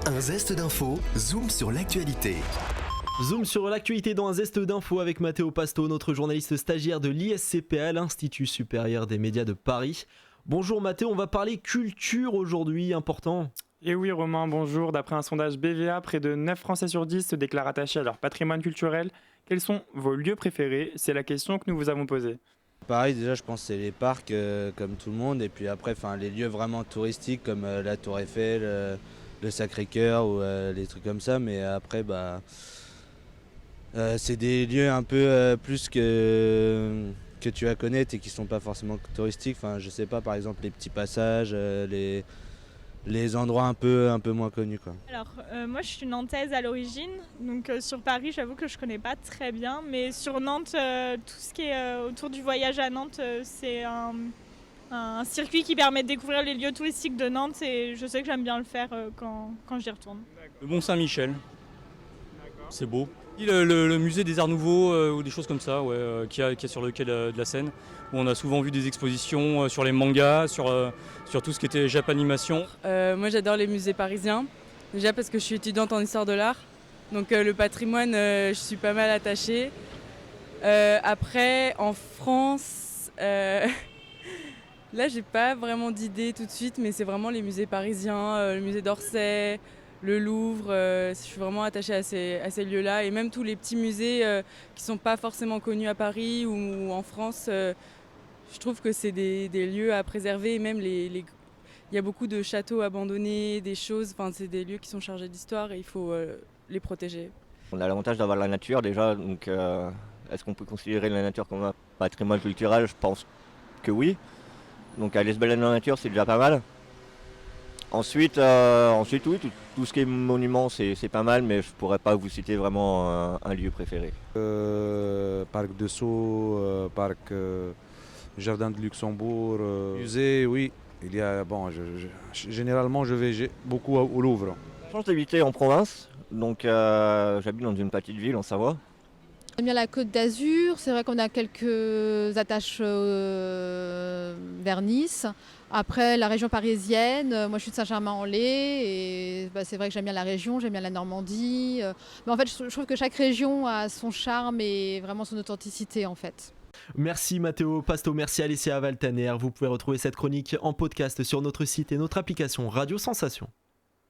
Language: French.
Un zeste d'info, zoom sur l'actualité. Zoom sur l'actualité dans un zeste d'info avec Matteo Pasto, notre journaliste stagiaire de l'ISCPA, l'Institut supérieur des médias de Paris. Bonjour Matteo, on va parler culture aujourd'hui, important. Et oui Romain, bonjour. D'après un sondage BVA, près de 9 Français sur 10 se déclarent attachés à leur patrimoine culturel. Quels sont vos lieux préférés? C'est la question que nous vous avons posée. Pareil, déjà je pense que c'est les parcs comme tout le monde, et puis après les lieux vraiment touristiques comme la Tour Eiffel, le Sacré-Cœur ou les trucs comme ça, mais après c'est des lieux un peu plus que tu vas connaître et qui sont pas forcément touristiques. Enfin, je sais pas, par exemple les petits passages, les endroits un peu moins connus, quoi. Alors moi je suis nantaise à l'origine, donc sur Paris j'avoue que je connais pas très bien, mais sur Nantes, tout ce qui est autour du voyage à Nantes, c'est un circuit qui permet de découvrir les lieux touristiques de Nantes et je sais que j'aime bien le faire quand j'y retourne. Le Mont-Saint-Michel, c'est beau. Le musée des Arts Nouveaux ou des choses comme ça, qu'il y a sur le quai de la Seine, où on a souvent vu des expositions sur les mangas, sur tout ce qui était Japanimation. Moi j'adore les musées parisiens, déjà parce que je suis étudiante en histoire de l'art, donc le patrimoine je suis pas mal attachée. Après en France, là j'ai pas vraiment d'idée tout de suite, mais c'est vraiment les musées parisiens, le musée d'Orsay, le Louvre, je suis vraiment attachée à ces lieux-là, et même tous les petits musées qui sont pas forcément connus à Paris ou en France, je trouve que c'est des lieux à préserver, et même il y a beaucoup de châteaux abandonnés, des choses, enfin c'est des lieux qui sont chargés d'histoire et il faut les protéger. On a l'avantage d'avoir la nature déjà, donc est-ce qu'on peut considérer la nature comme un patrimoine culturel? Je pense que oui. Donc aller se balader dans la nature, c'est déjà pas mal. Ensuite oui, tout ce qui est monument, c'est pas mal, mais je pourrais pas vous citer vraiment un lieu préféré. Parc de Sceaux, parc Jardin de Luxembourg, musée, oui. Il y a, généralement je vais beaucoup au Louvre. J'ai la chance d'habiter en province, donc j'habite dans une petite ville en Savoie. J'aime bien la Côte d'Azur, c'est vrai qu'on a quelques attaches vers Nice. Après la région parisienne, moi je suis de Saint-Germain-en-Laye et c'est vrai que j'aime bien la région, j'aime bien la Normandie. Mais en fait je trouve que chaque région a son charme et vraiment son authenticité en fait. Merci Matteo Pasto, merci Alessia Valtaner. Vous pouvez retrouver cette chronique en podcast sur notre site et notre application Radio Sensation.